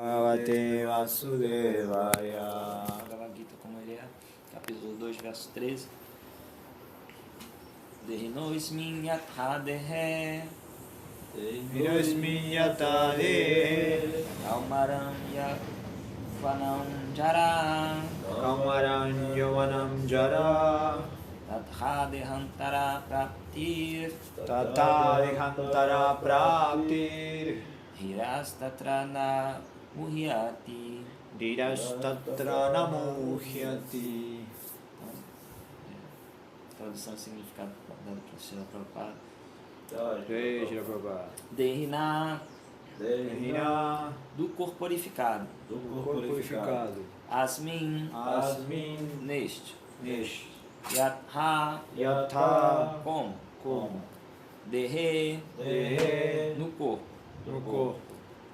Bhagavate Vasudevaya. Bhagavad Gita, como ele é, capítulo 2, verso 13. Dehinoismin yathadehe Virasmin yatade Kaumaram yavanam jara Kamaran Yavanam Jara Tathadehantara praptir Tatadihantara Praptir Hirastatra na muhyati. Dirastatra Namuhyati. Tradução e significado dado para o Srila Prabhupada. Jai Shri Prabhupada. Dehina, Hina do corporificado. do corpo purificado. Asmin, Asmin neste. Nish Yatha, Yatha como. como Dehe, Dehe no corpo. no corpo.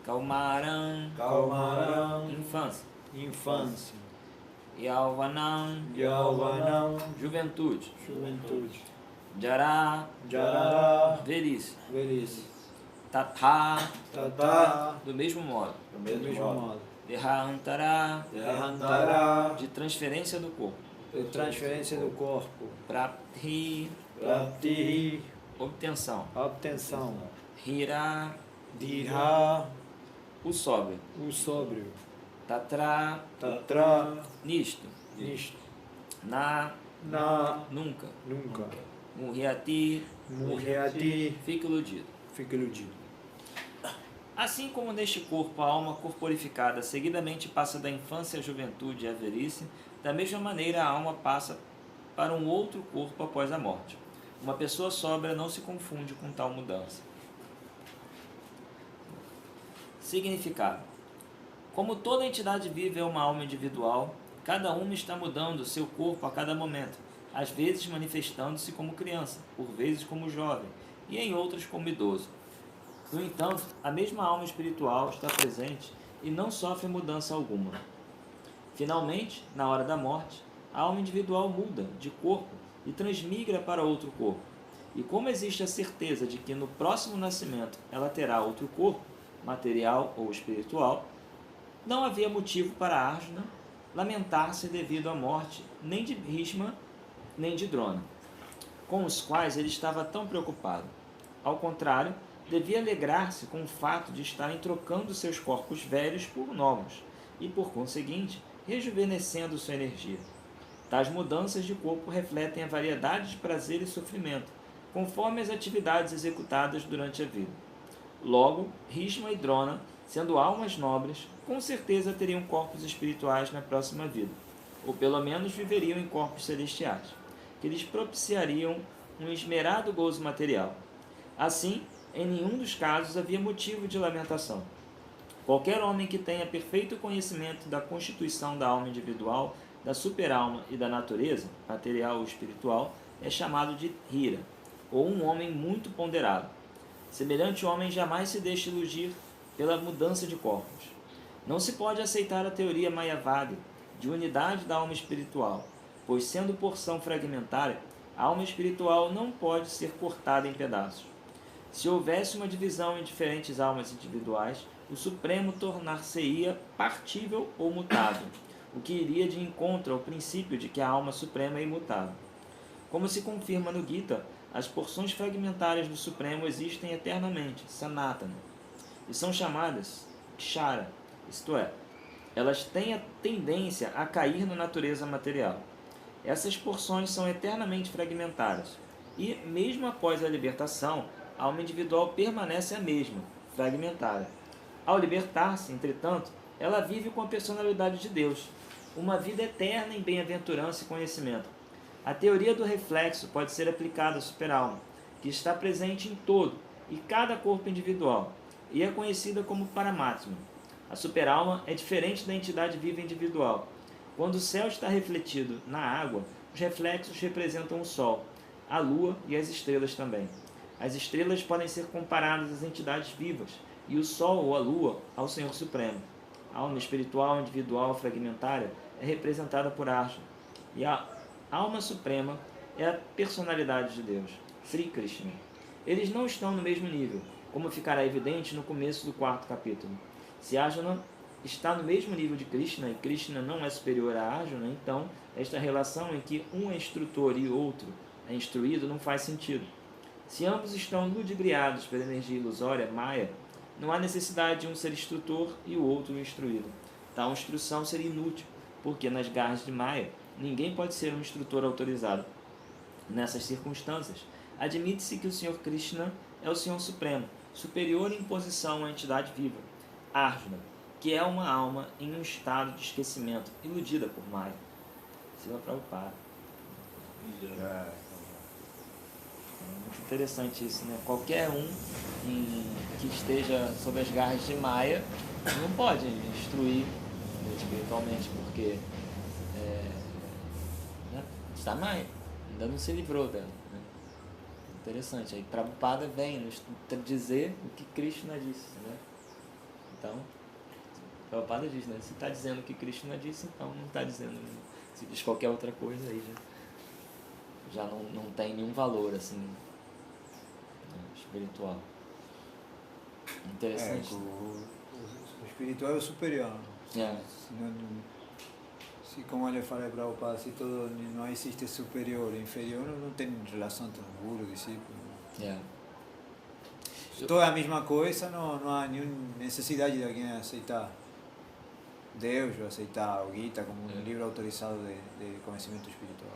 Kaumaram, Kaumaram infância. infância. Yauvanam, Yauvanam juventude. juventude. Jara, Jara velhice. velhice. Tatha, Tata do mesmo modo. do mesmo modo. Dehantara, Derrantara de transferência do corpo. de transferência do corpo. Prapti, Prapti obtenção. obtenção. Hira, Dirha o sóbrio. o sóbrio. Tatra, Tatra nisto. nisto. Na, Na nunca. nunca. Muriati, Muriati fica iludido. fica iludido. Assim como neste corpo a alma corporificada seguidamente passa da infância à juventude e à velhice, da mesma maneira a alma passa para um outro corpo após a morte. Uma pessoa sóbria não se confunde com tal mudança. Significado: como toda entidade viva é uma alma individual, cada uma está mudando seu corpo a cada momento, às vezes manifestando-se como criança, por vezes como jovem, e em outras como idoso. No entanto, a mesma alma espiritual está presente e não sofre mudança alguma. Finalmente, na hora da morte, a alma individual muda de corpo e transmigra para outro corpo. E como existe a certeza de que no próximo nascimento ela terá outro corpo, material ou espiritual, não havia motivo para Arjuna lamentar-se devido à morte nem de Bhishma nem de Drona, com os quais ele estava tão preocupado. Ao contrário, devia alegrar-se com o fato de estarem trocando seus corpos velhos por novos e, por conseguinte, rejuvenescendo sua energia. Tais mudanças de corpo refletem a variedade de prazer e sofrimento, conforme as atividades executadas durante a vida. Logo, Bhishma e Drona, sendo almas nobres, com certeza teriam corpos espirituais na próxima vida, ou pelo menos viveriam em corpos celestiais, que lhes propiciariam um esmerado gozo material. Assim, em nenhum dos casos havia motivo de lamentação. Qualquer homem que tenha perfeito conhecimento da constituição da alma individual, da superalma e da natureza, material ou espiritual, é chamado de Hira, ou um homem muito ponderado. Semelhante homem jamais se deixa iludir pela mudança de corpos. Não se pode aceitar a teoria Mayavadi de unidade da alma espiritual, pois, sendo porção fragmentária, a alma espiritual não pode ser cortada em pedaços. Se houvesse uma divisão em diferentes almas individuais, o Supremo tornar-se-ia partível ou mutável, o que iria de encontro ao princípio de que a alma suprema é imutável. Como se confirma no Gita, as porções fragmentárias do Supremo existem eternamente, Sanatana, e são chamadas Kshara, isto é, elas têm a tendência a cair na natureza material. Essas porções são eternamente fragmentárias, e, mesmo após a libertação, a alma individual permanece a mesma, fragmentária. Ao libertar-se, entretanto, ela vive com a personalidade de Deus, uma vida eterna em bem-aventurança e conhecimento. A teoria do reflexo pode ser aplicada à superalma, que está presente em todo e cada corpo individual, e é conhecida como Paramatma. A superalma é diferente da entidade viva individual. Quando o céu está refletido na água, os reflexos representam o Sol, a Lua e as estrelas também. As estrelas podem ser comparadas às entidades vivas, e o Sol ou a Lua ao Senhor Supremo. A alma espiritual individual fragmentária é representada por Arjuna, e a alma suprema é a personalidade de Deus, Sri Krishna. Eles não estão no mesmo nível, como ficará evidente no começo do 4º capítulo. Se Arjuna está no mesmo nível de Krishna, e Krishna não é superior a Arjuna, então esta relação em que um é instrutor e outro é instruído não faz sentido. Se ambos estão ludibriados pela energia ilusória, Maya, não há necessidade de um ser instrutor e o outro instruído. Tal instrução seria inútil, porque nas garras de Maya, ninguém pode ser um instrutor autorizado. Nessas circunstâncias, admite-se que o Senhor Krishna é o Senhor Supremo, superior em posição à entidade viva, Arjuna, que é uma alma em um estado de esquecimento, iludida por Maya. Srila Prabhupada. É muito interessante isso, né? Qualquer um que esteja sob as garras de Maya não pode instruir espiritualmente, porque né, está Maya, ainda não se livrou dela. Né? Interessante. Aí Prabhupada vem nos dizer o que Krishna disse. Né? Então, Prabhupada diz, né? Se está dizendo o que Krishna disse, então não está dizendo. Se diz qualquer outra coisa aí já não tem nenhum valor assim espiritual. Interessante. O espiritual é o superior. É. Se como ele fala para o Prabhupada, se todo, não existe superior e inferior, não tem relação com o guru, discípulo. É. Tudo é a mesma coisa, não há nenhuma necessidade de alguém aceitar Deus ou aceitar o Gita como um livro autorizado de conhecimento espiritual.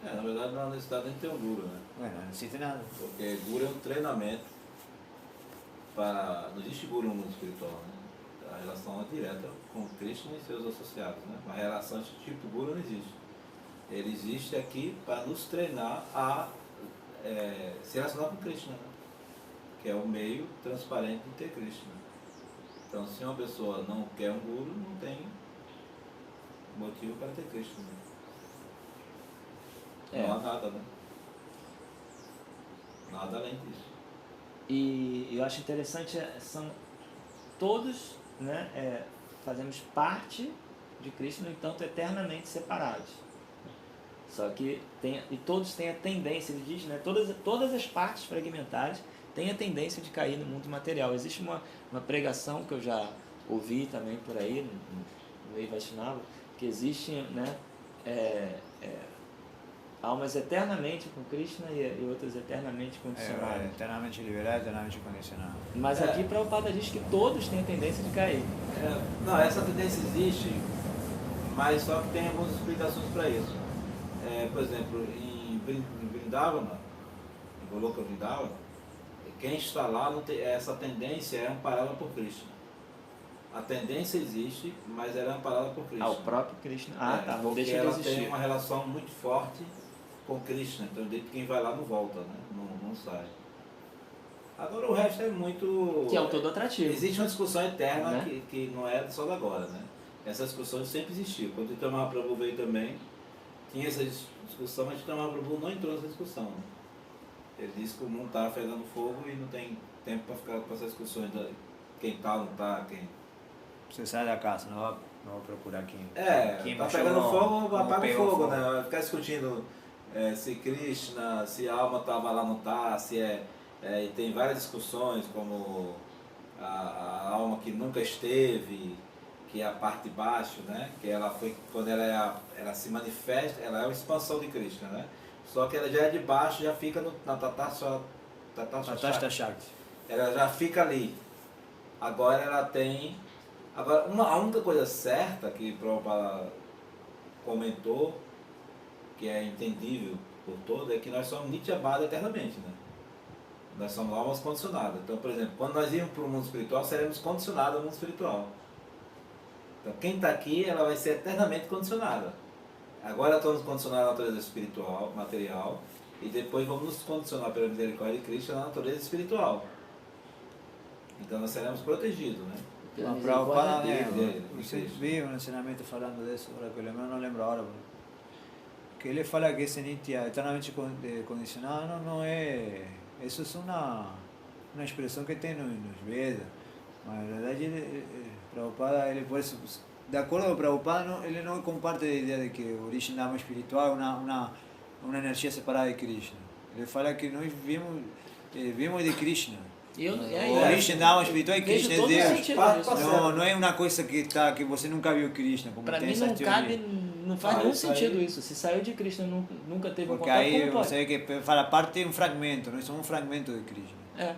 Na verdade não há necessidade nem de ter um guru, né? Não existe nada. Porque guru é um treinamento para... Não existe guru no mundo espiritual, né? A relação é direta com Krishna e seus associados, né? Uma relação desse tipo guru não existe. Ele existe aqui para nos treinar a se relacionar com Krishna, né? Que é o meio transparente de ter Krishna. Então, se uma pessoa não quer um guru, não tem motivo para ter Krishna. Né? Não há nada, né? Nada além disso. E eu acho interessante, são todos, né, fazemos parte de Krishna, no entanto, eternamente separados. Só que todos têm a tendência, ele diz, né, todas as partes fragmentares têm a tendência de cair no mundo material. Existe uma pregação que eu já ouvi também por aí, no meio Vaishnava, que existe, né, almas eternamente com Krishna e outras eternamente condicionadas. Eternamente liberado, eternamente condicionado. Mas aqui Prabhupada diz que todos têm a tendência de cair. Não, essa tendência existe, mas só que tem algumas explicações para isso. Por exemplo, em Vrindavana, em Goloka Vrindavana, quem está lá, não tem, essa tendência é amparada por Krishna. A tendência existe, mas ela é amparada por Krishna. O próprio Krishna. Não porque deixa de ela existir. tem uma relação muito forte com Krishna, então quem vai lá não volta, né? Não sai. Agora o resto é muito... Que é o todo atrativo. Existe uma discussão eterna, Né? que não é só da agora, né? Essa discussão sempre existiu. Quando o Itamar Prabhu veio também, tinha essa discussão, mas o Itamar Prabhu não entrou nessa discussão. Né? Ele disse que o mundo está pegando fogo e não tem tempo para ficar com essas discussões de quem está, não está, quem... Você sai da casa, não vai procurar quem tá pegando fogo, apaga o fogo, né? Vai ficar discutindo se Krishna, se a alma estava lá, não está, se e tem várias discussões, como a alma que nunca esteve, que é a parte de baixo, né? Que ela foi, quando ela se manifesta, ela é uma expansão de Krishna, né? Só que ela já é de baixo, já fica na Tatastha Shakti. Ela já fica ali. Agora ela tem... Agora, a única coisa certa que o Prabhupada comentou, que é entendível por todos, é que nós somos Nityabhada eternamente, né? Nós somos almas condicionadas. Então, por exemplo, quando nós irmos para o mundo espiritual, seremos condicionados ao mundo espiritual. Então, quem está aqui, ela vai ser eternamente condicionada. Agora estamos condicionados à natureza espiritual, material, e depois vamos nos condicionar pela misericórdia de Cristo na natureza espiritual. Então, nós seremos protegidos, né? Pela Prabhupada, misericórdia né? Você viu um ensinamento falando disso, agora que eu lembro, não lembro agora. Que ele fala que esse Nitya eternamente condicionado não é... Isso é uma expressão que tem nos Vedas. Mas na verdade, Prabhupada, ele por isso, de acordo com Prabhupada, ele não comparte a ideia de que a origem da alma espiritual é uma energia separada de Krishna. Ele fala que nós vimos de Krishna. O origem da alma espiritual é Vejo Krishna, é todo Deus. sentido Passa- nisso. passa- Não é uma coisa que você nunca viu Krishna, como Pra tem mim essas não teorias. cabe, não faz Ah, nenhum isso sentido aí- isso. Se saiu de Krishna, nunca teve um Porque contato, aí como pode? você vê que fala parte é um fragmento, nós somos um fragmento de Krishna. É,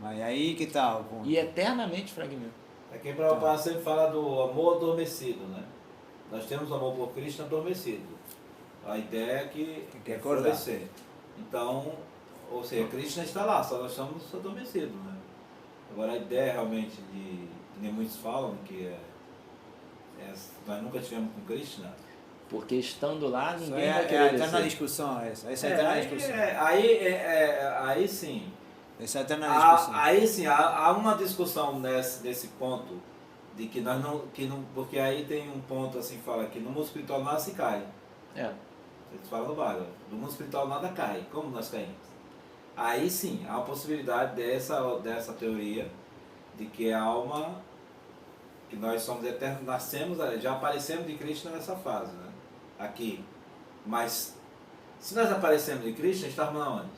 Mas aí que está o ponto. e eternamente fragmento. Aqui Prabhupada sempre fala do amor adormecido, né? Nós temos o amor por Krishna adormecido. A ideia é que Tem que é acordar. florescer. Então, ou seja, Krishna está lá, só nós estamos adormecidos, né? Agora a ideia realmente de, que nem muitos falam, que nós nunca tivemos com Krishna. Porque estando lá, Isso ninguém é, vai é a querer eterna descer. discussão essa. Essa é a eterna discussão. Aí sim. Essa é a eterna discussão. Aí sim, há uma discussão nesse ponto, de que nós não, porque aí tem um ponto assim que fala que no mundo espiritual nada se cai. É. Eles falam no Bhagavad, no mundo espiritual nada cai, como nós caímos. Aí sim, há a possibilidade dessa teoria de que a alma, que nós somos eternos, nascemos, já aparecemos de Krishna nessa fase, né? Aqui. Mas, se nós aparecemos de Krishna, estamos aonde?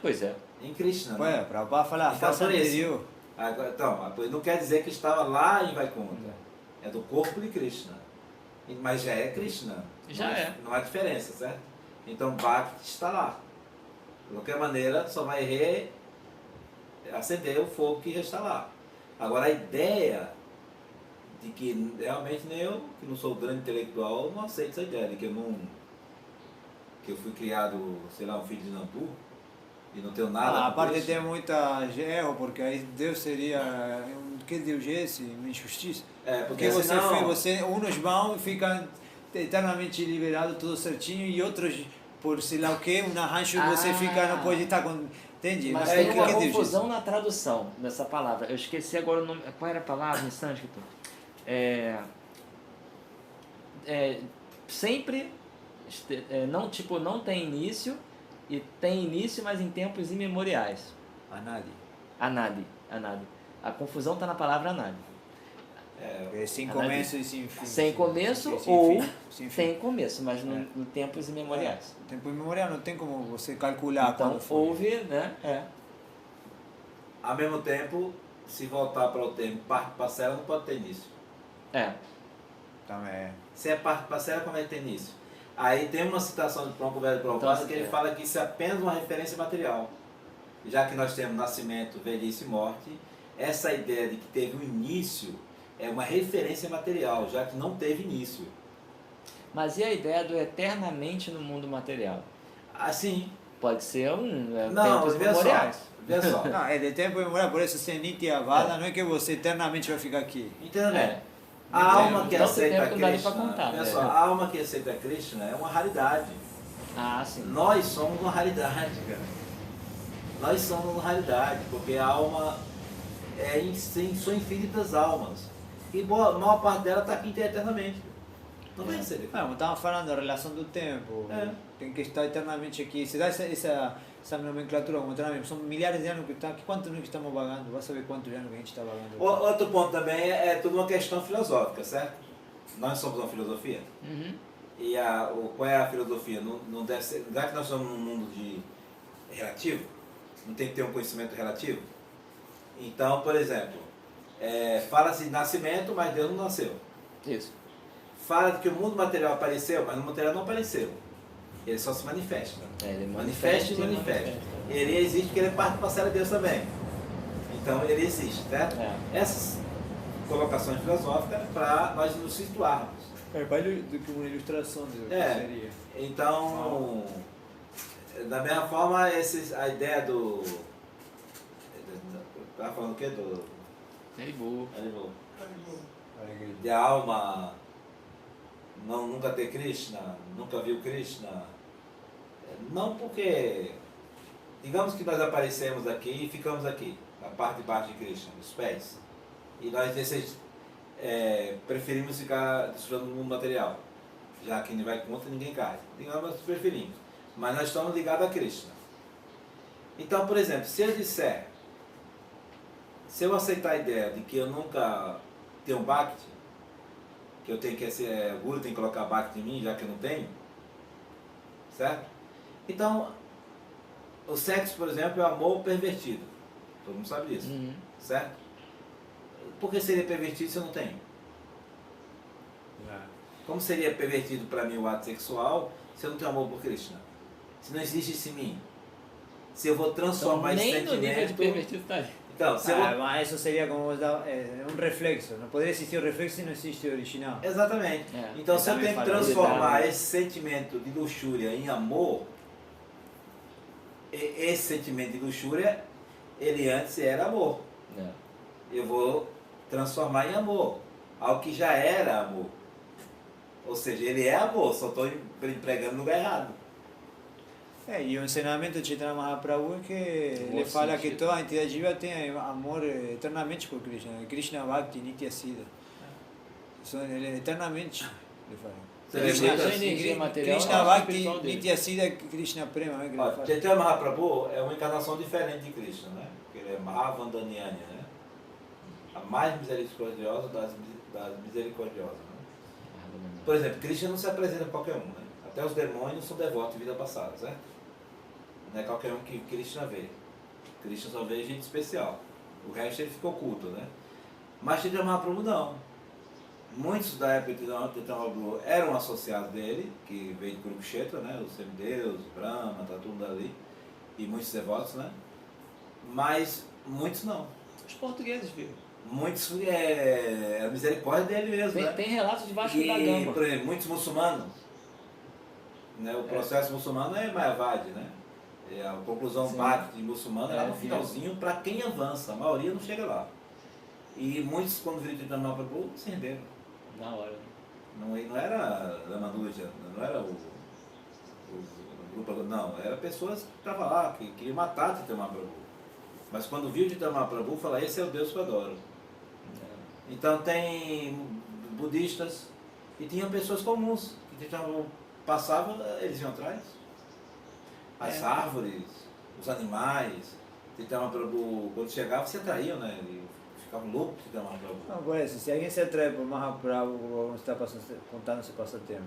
Pois é. Em Krishna, Ué, né? para falar a Então, fase por isso. anterior. Agora, então, não quer dizer que estava lá em Vaikuntha. É do corpo de Krishna. Mas já é Krishna. Já não, é. Não há diferença, certo? Então Bhakti está lá. De qualquer maneira, só vai reacender o fogo que já está lá. Agora a ideia de que realmente nem eu, que não sou grande intelectual, não aceito essa ideia de que eu fui criado, sei lá, um filho de Nambu e não tenho nada. A com parte Krishna. tem muita erro, porque aí Deus seria. Que Deus é esse? Uma injustiça. É, Porque porque você senão, fez, uns vão e ficam eternamente liberados, tudo certinho, e outros, por sei lá o que, um arranjo você fica, não pode estar com. Entende? Mas É, tem o que uma que Deus confusão disse? na tradução dessa palavra. Eu esqueci agora o nome. Qual era a palavra em sânscrito? Sempre não, tipo, não tem início e tem início, mas em tempos imemoriais. Anadi. Anadi. A confusão está na palavra anadi. É sem Anadi. começo e sem fim. Sem começo Sem ou fim, sem fim. tem começo, mas no tempos imemoriais. Tempo imemorial não tem como você calcular Então quando foi. houve, né? ao mesmo tempo, se voltar para o termo parte parcela, não pode ter início. Também é. Se é parte parcela, como é que tem início? Aí tem uma citação de Prabhupada Prabhupada que ele fala que isso é apenas uma referência material. Já que nós temos nascimento, velhice e morte, essa ideia de que teve um início é uma referência material, já que não teve início. Mas e a ideia do eternamente no mundo material? Assim, Pode ser não, tempos vê só, memoriais. vê só. Não, é de tempo imemorial, por isso sem Nitya Vada, não é que você eternamente vai ficar aqui. Entenda bem. É. A alma que Tanto aceita tempo que não dá nem pra Krishna, contar, olha né? só, a alma que aceita Krishna é uma raridade. Ah, sim. Nós somos uma raridade, cara. Nós somos uma raridade, porque a alma são infinitas almas. E a maior parte dela está aqui eternamente. Não vai receber. Não, estamos falando da relação do tempo. É. Tem que estar eternamente aqui. Se dá essa nomenclatura, como eternamente, são milhares de anos que está aqui. Quantos anos que estamos vagando? Vai saber quantos anos que a gente está vagando. Outro ponto também é tudo uma questão filosófica, certo? Nós somos uma filosofia. Uhum. E qual é a filosofia? Não deve ser, já que nós somos num mundo relativo, não tem que ter um conhecimento relativo. Então, por exemplo, fala-se de nascimento, mas Deus não nasceu. Isso. Fala de que o mundo material apareceu, mas o material não apareceu. Ele só se manifesta. Ele Manifesta e manifesta. Ele existe porque ele é parte parcela de Deus também. Então ele existe, certo? Essas colocações filosóficas para nós nos situarmos. É mais do que uma ilustração do que É. seria. Então, da mesma forma, a ideia do... Estava falando o quê? Haribo. De a alma nunca ter Krishna, nunca viu Krishna. Não porque... Digamos que nós aparecemos aqui e ficamos aqui, na parte de baixo de Krishna, nos pés. E nós preferimos ficar desfrutando do mundo material. Já que não vai contra, ninguém cai. Digamos, nós preferimos. Mas nós estamos ligados a Krishna. Então, por exemplo, se eu aceitar a ideia de que eu nunca tenho Bhakti, que eu tenho que ser, o Guru tem que colocar Bhakti em mim, já que eu não tenho, certo? Então, o sexo, por exemplo, é o amor pervertido. Todo mundo sabe disso. Uhum. Certo? Por que seria pervertido se eu não tenho? Como seria pervertido para mim o ato sexual se eu não tenho amor por Krishna? Se não existe isso em mim? Se eu vou Então, transformar esse nem no nível de sentimento... pervertido tá aí. Então, se eu vou... Mas eso sería como un reflexo. No podría existir o reflexo si no existe o original. Exatamente. É. Então, se eu Também tenho que fala transformar verdade. esse sentimento de luxúria em amor, esse sentimento de luxúria, ele antes era amor. É. Eu vou transformar em amor. Algo que já era amor. Ou seja, ele é amor, só estou empregando no lugar errado. E o ensinamento de Chaitanya Mahaprabhu é que Bom ele fala que sentido. toda a entidade jiva tem amor eternamente por Krishna. Krishna Bhakti Nitya Siddha. Ele eternamente, ele fala. Você Krishna lembra? já energia material, Krishna é o Bhakti espiritual dele. Nitya Siddha Krishna Prema. Né, que ele Olha, fala. Chaitanya Mahaprabhu é uma encarnação diferente de Krishna, né? Porque ele é Mahavandanyanya, né? A mais misericordiosa das misericordiosas. Né? Por exemplo, Krishna não se apresenta a qualquer um, né? Até os demônios são devotos de vida passada, certo? Não é qualquer um que Krishna vê. Krishna só vê gente especial. O resto ele fica oculto, né? Mas Chaitanya Mahaprabhu não. Muitos da época de Chaitanya Mahaprabhu eram associados dele, que veio de Kurukshetra, né? Os semideus, Brahma, tá tudo ali. E muitos devotos, né? Mas muitos não. Os portugueses viram. Muitos é a misericórdia dele mesmo, né? Tem relatos de Vasco E, da Gama. por exemplo, muitos muçulmanos, né? O processo muçulmano é Mayavadi, né? A conclusão Sim. básica de muçulmano é lá no sim. finalzinho para quem avança, a maioria não chega lá. E muitos, quando viram de Mahaprabhu, se renderam. Na hora. Não era Ramanuja, não era o grupo, não, era pessoas que estavam lá, que queriam matar Chaitanya Mahaprabhu. Mas quando viu Chaitanya Mahaprabhu, falaram, esse é o Deus que eu adoro. Então tem budistas e tinham pessoas comuns que passavam, eles iam atrás. As árvores, os animais, Chaitanya Mahaprabhu, quando chegavam, se atraíam, né? Eles ficavam loucos de Chaitanya Mahaprabhu. Não, por isso, se alguém se atrai por Mahaprabhu, como está contando esse passatempo,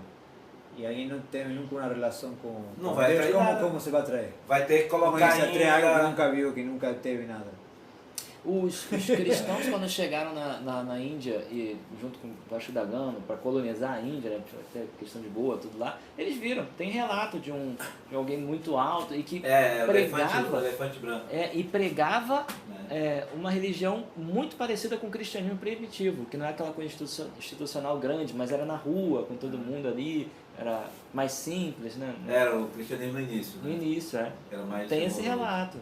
e alguém não tem nunca uma relação com Não com vai Deus, atrair nada. como se vai atrair? Vai ter que Como ele colocar se atrai algo que ainda... nunca viu, que nunca teve nada? Os cristãos, quando chegaram na Índia, e junto com o Vasco da Gama, para colonizar a Índia, né, até questão de boa, tudo lá, eles viram, tem relato de alguém muito alto e que o pregava, elefante branco. e pregava Né? uma religião muito parecida com o cristianismo primitivo, que não é aquela coisa institucional grande, mas era na rua, com todo mundo ali, era mais simples, né? Era o cristianismo no início, No né? início, Era mais tem esse desenvolvido. relato.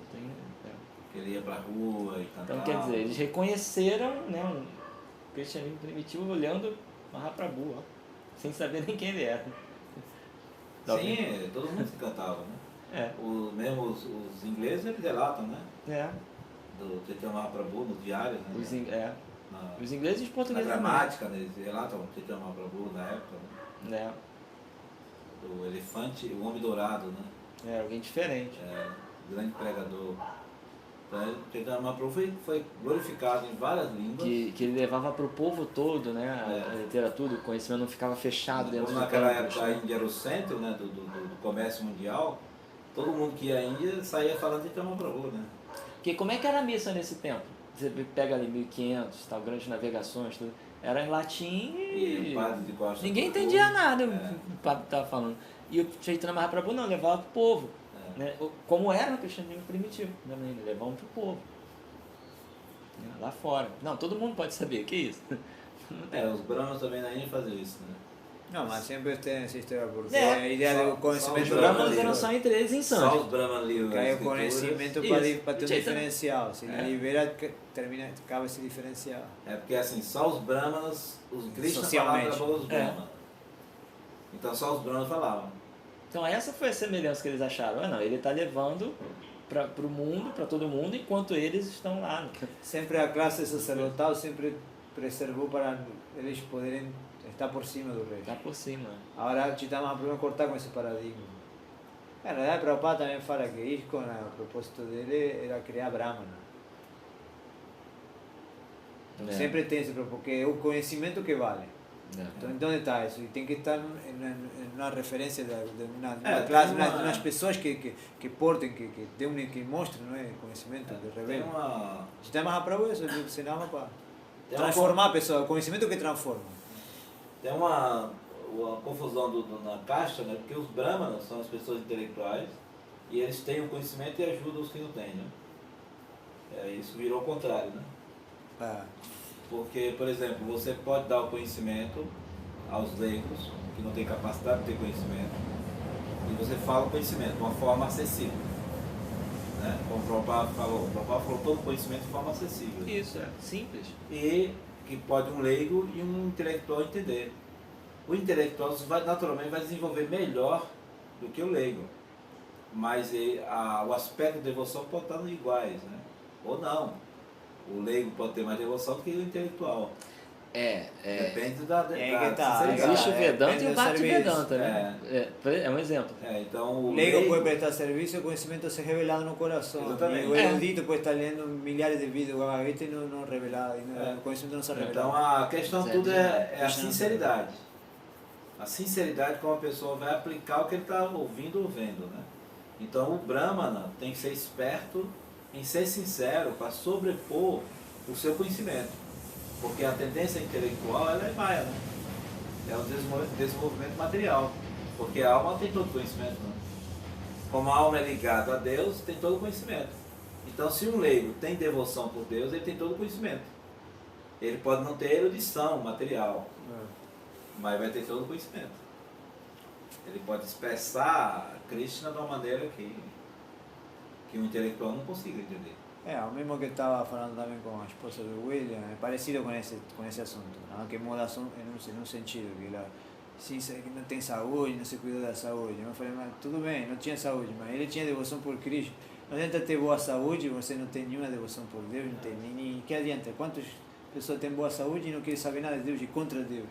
Que ele ia pra rua e cantava. Então, quer dizer, eles reconheceram, né, um cristianismo primitivo olhando Mahaprabhu, ó, sem saber nem quem ele era. Sim, todo mundo se cantava, né? Mesmo os ingleses, eles relatam, né? É. Do Chaitanya Mahaprabhu, no diário, né? Os ingleses e os Na portugueses gramática, né? Eles relatam o Chaitanya Mahaprabhu na época, né? também. O elefante, o homem dourado, né? É, alguém diferente. Grande pregador. Então, o Chaitanya Mahaprabhu foi glorificado em várias línguas. Que ele levava para o povo todo, né, a literatura, o conhecimento não ficava fechado dentro Como do naquela campus, época a né? Índia era o centro, né, do comércio mundial, todo mundo que ia à Índia saía falando de Chaitanya Mahaprabhu, né? Porque como é que era a missa nesse tempo? Você pega ali 1500, tal, grandes navegações, tudo. Era em latim E o padre de Costa ninguém do entendia Povo, nada, o padre estava falando. E o Chaitanya Mahaprabhu não, levava para o povo. Né? Como era no cristianismo primitivo, também, levavam para o povo. Lá fora. Não, todo mundo pode saber, que isso? Os brahmas também na Índia faziam isso, né? Não, mas sempre tem essa história, porque É, a ideia do Os conhecimento os brahmanos brahmanos eram só entre eles em Só Santos. os brahmanos liam que é as o conhecimento Isso. para ter um Chaitanya- diferencial. Se ele libera, acaba esse diferencial. É porque assim, só os brahmanas, os Krishna Socialmente. falavam para os brahmanas. Então só os brahmanas falavam. Então essa foi a semelhança que eles acharam. Não, ele está levando para o mundo, para todo mundo, enquanto eles estão lá. Sempre a classe sacerdotal sempre preservou para eles poderem estar por cima do rei. Tá por cima. Agora Chaitanya Mahaprabhu cortar com esse paradigma. Na verdade, Prabhupada também fala que ISKCON, o propósito dele era criar Brahmana. É. Sempre tem esse propósito, porque é o conhecimento que vale. Então, onde está isso? E tem que estar em uma referência de uma tem classe, uma- umas pessoas que portem, que mostrem, não é? Conhecimento, de Tem revelam. uma, Está mais para isso, ensinava para tem uma, transformar a pessoa, o conhecimento que transforma. tem uma confusão na caixa, né? Porque os brahmanas são as pessoas intelectuais e eles têm o conhecimento e ajudam os que não têm, né? Isso virou o contrário, né? Ah, Porque, por exemplo, você pode dar o conhecimento aos leigos que não têm capacidade de ter conhecimento e você fala o conhecimento de uma forma acessível, né? Como o Prabhupada falou todo o conhecimento de forma acessível. Isso, é simples. E que pode um leigo e um intelectual entender. O intelectual naturalmente vai desenvolver melhor do que o leigo, mas o aspecto de devoção pode estar iguais, né? Ou não. O leigo pode ter mais devoção do que o intelectual. Depende da sinceridade. Existe o Vedanta e depende o do Bhakti serviço. Vedanta, né? É um exemplo. Então o o leigo pode prestar serviço e o conhecimento se revelado no coração. Exatamente. E o erudito pode estar lendo milhares de vídeos do Bhagavad Gita e não revelado, o conhecimento não se revela. Então a questão Zé, tudo é a Krishna. sinceridade. A sinceridade como a pessoa vai aplicar o que ele está ouvindo ou vendo, né? Então o Brahmana tem que ser esperto em ser sincero para sobrepor o seu conhecimento. Porque a tendência intelectual ela é maia, né? É um desenvolvimento material. Porque a alma tem todo o conhecimento, né? Como a alma é ligada a Deus, tem todo o conhecimento. Então se um leigo tem devoção por Deus, ele tem todo o conhecimento. Ele pode não ter erudição material, mas vai ter todo o conhecimento. Ele pode expressar Krishna de uma maneira que um intelectual não consiga entender. O mesmo que estava falando também com a esposa do William, é parecido com esse assunto, não? Que muda em um sentido, que ela que não tem saúde, não se cuida da saúde. Eu falei, mas tudo bem, não tinha saúde, mas ele tinha devoção por Cristo. Não adianta ter boa saúde, você não tem nenhuma devoção por Deus, não tem nem que adianta. Quantas pessoas têm boa saúde e não querem saber nada de Deus e contra Deus?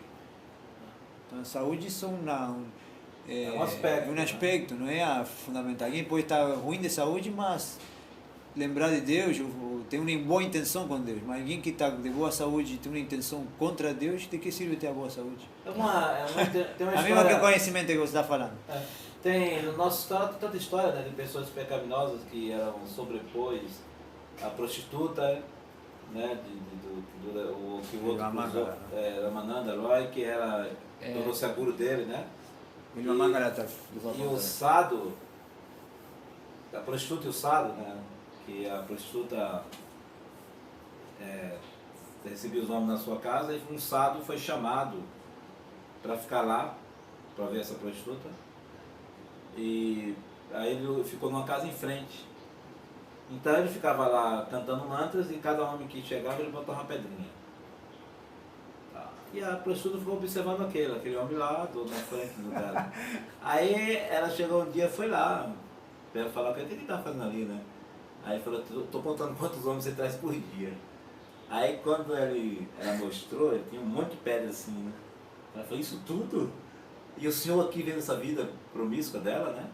Então, a saúde só um aspecto. Um aspecto, não é a fundamental. Alguém pode estar ruim de saúde, mas lembrar de Deus, ou ter uma boa intenção com Deus. Mas alguém que está de boa saúde e tem uma intenção contra Deus, de que serve ter a boa saúde? Tem uma A história... mesma que o conhecimento que você está falando. Tem, no nosso estado, tem tanta história, né, de pessoas pecaminosas que eram sobrepôs a prostituta, né, que o outro cruzou, Ramananda Roy, que era tornou-se a guru dele, né? E o sado, a prostituta e o sado, né? Que a prostituta recebia os homens na sua casa e um sado foi chamado para ficar lá, para ver essa prostituta. E aí ele ficou numa casa em frente. Então ele ficava lá cantando mantras e cada homem que chegava ele botava uma pedrinha. E a prostituta ficou observando aquele homem lá, na frente do cara. Aí ela chegou um dia, foi lá, para falar o que ele está fazendo ali, né? Aí falou, estou contando quantos homens você traz por dia. Aí quando ela mostrou, ele tinha um monte de pedra assim, né? Ela falou, isso tudo? E o senhor aqui vendo essa vida promíscua dela, né?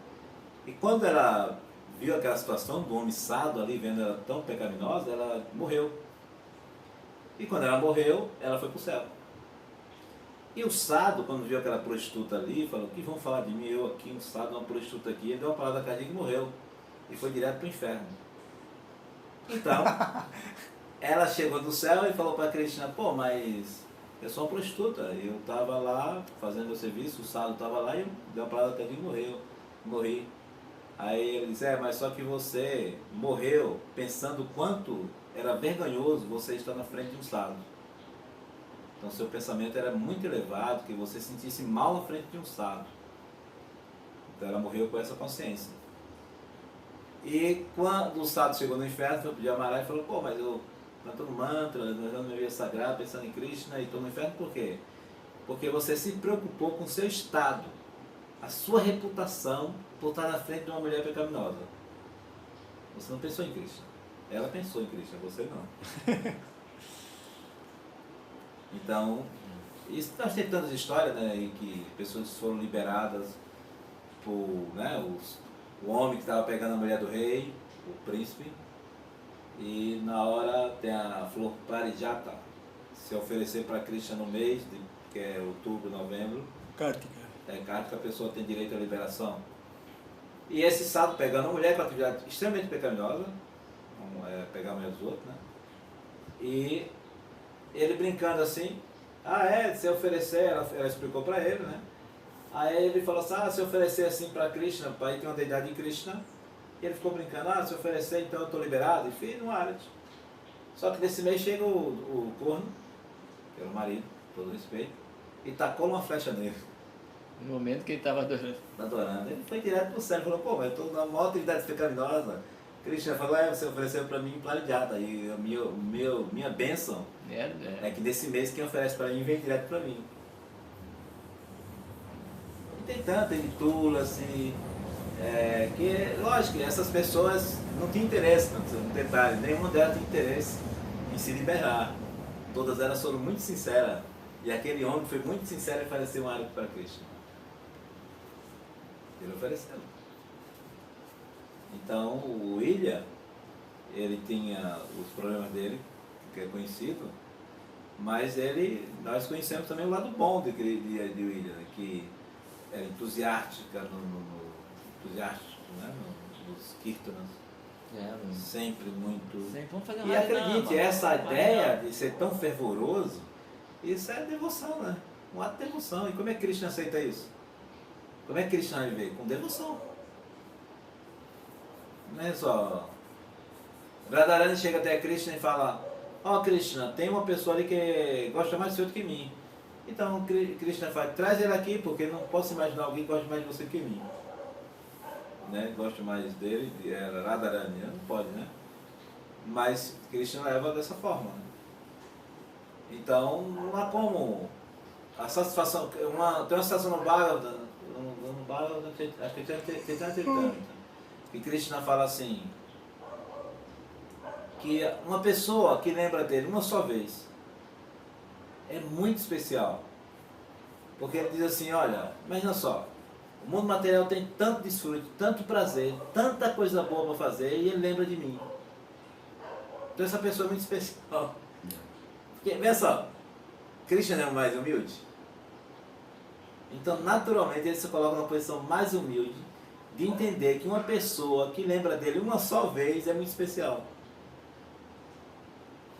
E quando ela viu aquela situação do homem sado ali, vendo ela tão pecaminosa, ela morreu. E quando ela morreu, ela foi para o céu. E o sado, quando viu aquela prostituta ali, falou, o que vão falar de mim? Eu aqui, um sado, uma prostituta aqui. Ele deu uma parada cardíaca e morreu. E foi direto para o inferno. Então, ela chegou do céu e falou para Krishna, pô, mas eu sou uma prostituta. Eu estava lá fazendo o serviço, o sado estava lá e eu dei uma parada cardíaca e morri. Aí ele disse, mas só que você morreu pensando quanto era vergonhoso você estar na frente de um sado. Então seu pensamento era muito elevado, que você sentisse mal na frente de um sábio. Então ela morreu com essa consciência. E quando o sábio chegou no inferno, foi pedir a Maharaj e falou, pô, mas eu estou no mantra, rezando minha vida sagrada, pensando em Krishna e estou no inferno por quê? Porque você se preocupou com o seu estado, a sua reputação por estar na frente de uma mulher pecaminosa. Você não pensou em Krishna. Ela pensou em Krishna, você não. Então, isso nós temos tantas histórias, né, em que pessoas foram liberadas por, né, o homem que estava pegando a mulher do rei, o príncipe, e na hora tem a flor parijata, se oferecer para Krishna no mês que é outubro, novembro, Kartika. é Kartika, a pessoa tem direito à liberação. E esse sadhu pegando uma mulher com atividade extremamente pecaminosa, como é pegar a mulher dos outros, né? E ele brincando assim, se oferecer, ela explicou para ele, né? Aí ele falou assim, se oferecer assim para Krishna, para ir ter uma deidade de Krishna, e ele ficou brincando, se oferecer então eu estou liberado, e fez um Arati. Só que nesse mês chega o corno, que era o marido, com todo respeito, e tacou uma flecha nele, No momento que ele estava adorando. adorando. Ele foi direto pro céu e falou, pô, mas eu estou na maior atividade pecaminosa. Krishna falou, você ofereceu para mim Parijata, e a minha bênção é que nesse mês quem oferece para mim vem direto para mim. E tem tanto, tem tula, assim, que, lógico, essas pessoas não têm interesse, no detalhe, nenhuma delas tem interesse em se liberar. Todas elas foram muito sinceras. E aquele homem foi muito sincero em oferecer um árabe para Krishna. Ele ofereceu. Então, o Ilha, ele tinha os problemas dele, que é conhecido, mas nós conhecemos também o lado bom de Ilha, né, que era entusiástica entusiástico, né, nos kirtanas, sempre muito... Vamos fazer E acredite, essa ideia de ser tão fervoroso, isso é devoção, né? Um ato de devoção. E como é que Krishna aceita isso? Como é que Krishna vê? Com devoção. Não é só... Radharani chega até Krishna e fala, Krishna, tem uma pessoa ali que gosta mais do senhor do que mim. Então Krishna fala, traz ele aqui, porque não posso imaginar alguém que goste mais de você que mim. Né? Gosto mais dele, era Radharani, não pode, né? Mas Krishna leva dessa forma. Né? Então, não há como... A satisfação... tem uma situação no Bhagavad, acho que tem que Krishna fala assim, que uma pessoa que lembra dele uma só vez é muito especial. Porque ele diz assim, olha, imagina só, o mundo material tem tanto desfrute, tanto prazer, tanta coisa boa para fazer, e ele lembra de mim. Então essa pessoa é muito especial. Porque, veja só, Krishna é o mais humilde. Então, naturalmente, ele se coloca numa posição mais humilde de entender que uma pessoa que lembra dele uma só vez é muito especial.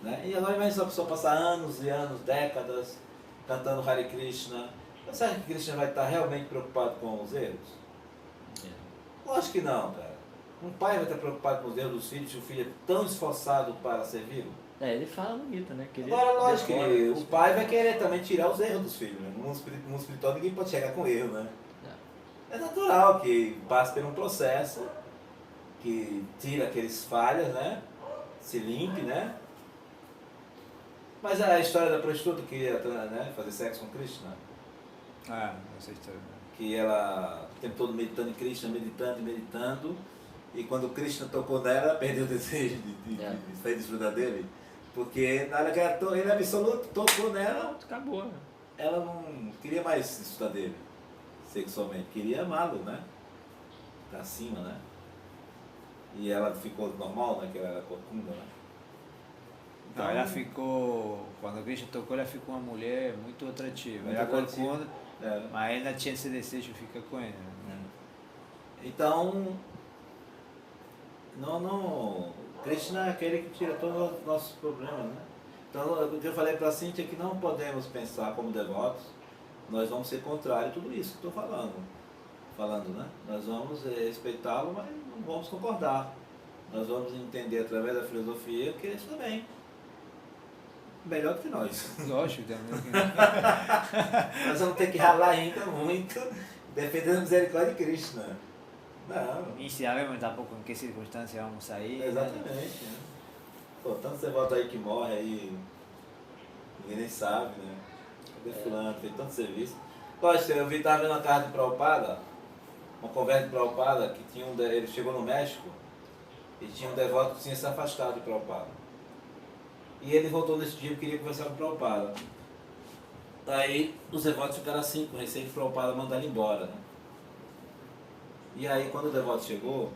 Né? E agora imagina essa pessoa passar anos e anos, décadas, cantando Hare Krishna. Você acha que Krishna vai estar realmente preocupado com os erros? Lógico que não, cara. Um pai vai estar preocupado com os erros dos filhos se o filho é tão esforçado para servi-lo? Ele fala bonito, né? Que Agora, lógico que o pai vai querer também tirar os erros dos filhos. Né? No mundo espiritual ninguém pode chegar com erro, né? É natural que passe por um processo que tira aqueles falhas, né? Se limpe, né? Mas a história da prostituta que ia, né, fazer sexo com Krishna, Essa história. que ela o tempo todo meditando em Krishna, meditando, e quando Krishna tocou nela, ela perdeu o desejo de sair desfrutar dele. Porque na hora que ele é absoluto, tocou nela, acabou. Ela não queria mais desfrutar dele sexualmente, queria amá-lo, né? Pra cima, né? E ela ficou normal, né? Que ela era corcunda, né? Não, ela ficou, quando Krishna tocou, ela ficou uma mulher muito atrativa. Muito Era atrativa. corcunda, É. mas ainda tinha esse desejo de ficar com ele. Né? Então, Krishna é aquele que tira todos os nossos problemas, né? Então, eu falei para a Cíntia que não podemos pensar como devotos, nós vamos ser contrário a tudo isso que estou falando, né? Nós vamos respeitá-lo, mas não vamos concordar. Nós vamos entender através da filosofia que eles também melhor do que nós. Lógico também. Nós vamos ter que ralar ainda muito, dependendo da misericórdia de Krishna. Não. E sabemos tampoco em que circunstância vamos sair. Exatamente. Né? Pô, tanto você volta aí que morre aí, ninguém nem sabe, né? Cadê fulano? Fez tanto serviço. Lógico, eu estava vendo uma carta de Prabhupada, uma conversa de Prabhupada, que tinha ele chegou no México e tinha um devoto que tinha se afastado de Prabhupada. E ele voltou nesse dia e queria conversar com o Prabhupada. Aí os devotos ficaram assim, com receio de Prabhupada mandar ele embora. Né? E aí quando o devoto chegou,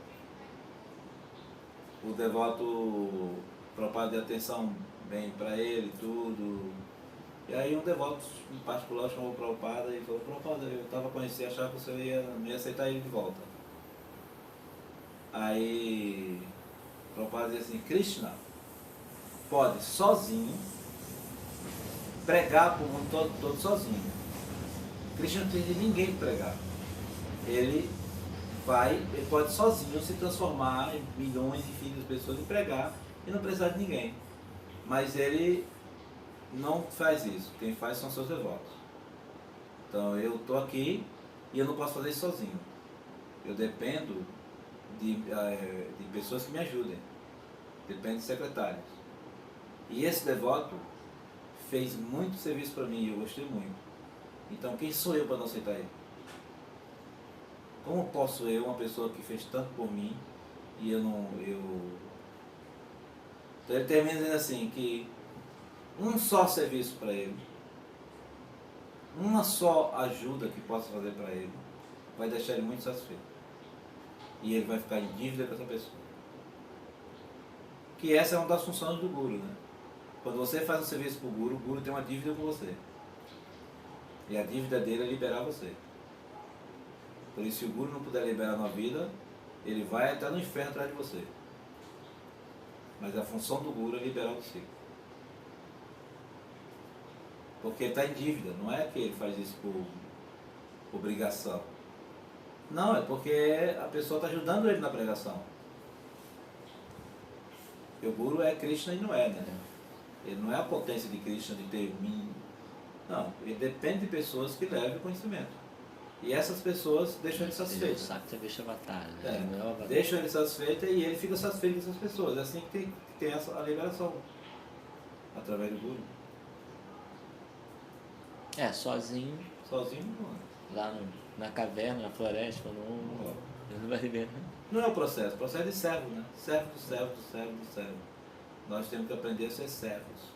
o devoto Prabhupada deu atenção bem para ele, tudo. E aí um devoto em particular chamou o Prabhupada e falou, Prabhupada, eu estava conhecendo, achava que você não ia aceitar ele de volta. Aí o Prabhupada disse assim, Krishna pode sozinho pregar para o mundo todo sozinho. Krishna não precisa de ninguém para pregar. Ele pode sozinho se transformar em milhões e filhos de pessoas e pregar e não precisar de ninguém. Mas ele não faz isso. Quem faz são seus devotos. Então eu estou aqui e eu não posso fazer isso sozinho. Eu dependo de pessoas que me ajudem. Dependo de secretários. E esse devoto fez muito serviço para mim e eu gostei muito. Então quem sou eu para não aceitar ele? Como posso eu, uma pessoa que fez tanto por mim, e eu não... Então ele termina dizendo assim, que um só serviço para ele, uma só ajuda que possa fazer para ele, vai deixar ele muito satisfeito. E ele vai ficar em dívida com essa pessoa. Que essa é uma das funções do Guru, né? Quando você faz um serviço para o Guru tem uma dívida com você. E a dívida dele é liberar você. Por isso, se o Guru não puder liberar na vida, ele vai até no inferno atrás de você. Mas a função do Guru é liberar você. Porque ele está em dívida, não é que ele faz isso por obrigação. Não, é porque a pessoa está ajudando ele na pregação. Porque o Guru é Krishna e não é, né? Ele não é a potência de Krishna de ter mim. Não, ele depende de pessoas que levem o conhecimento. E essas pessoas deixam ele satisfeito. Deixam ele satisfeito e ele fica satisfeito com essas pessoas. É assim que tem a liberação. Através do Guru. Sozinho. Sozinho não é. Lá na caverna, na floresta, não vai liberar. Não é o processo é de servo, né? Servo do servo, do servo, do servo. Nós temos que aprender a ser servos.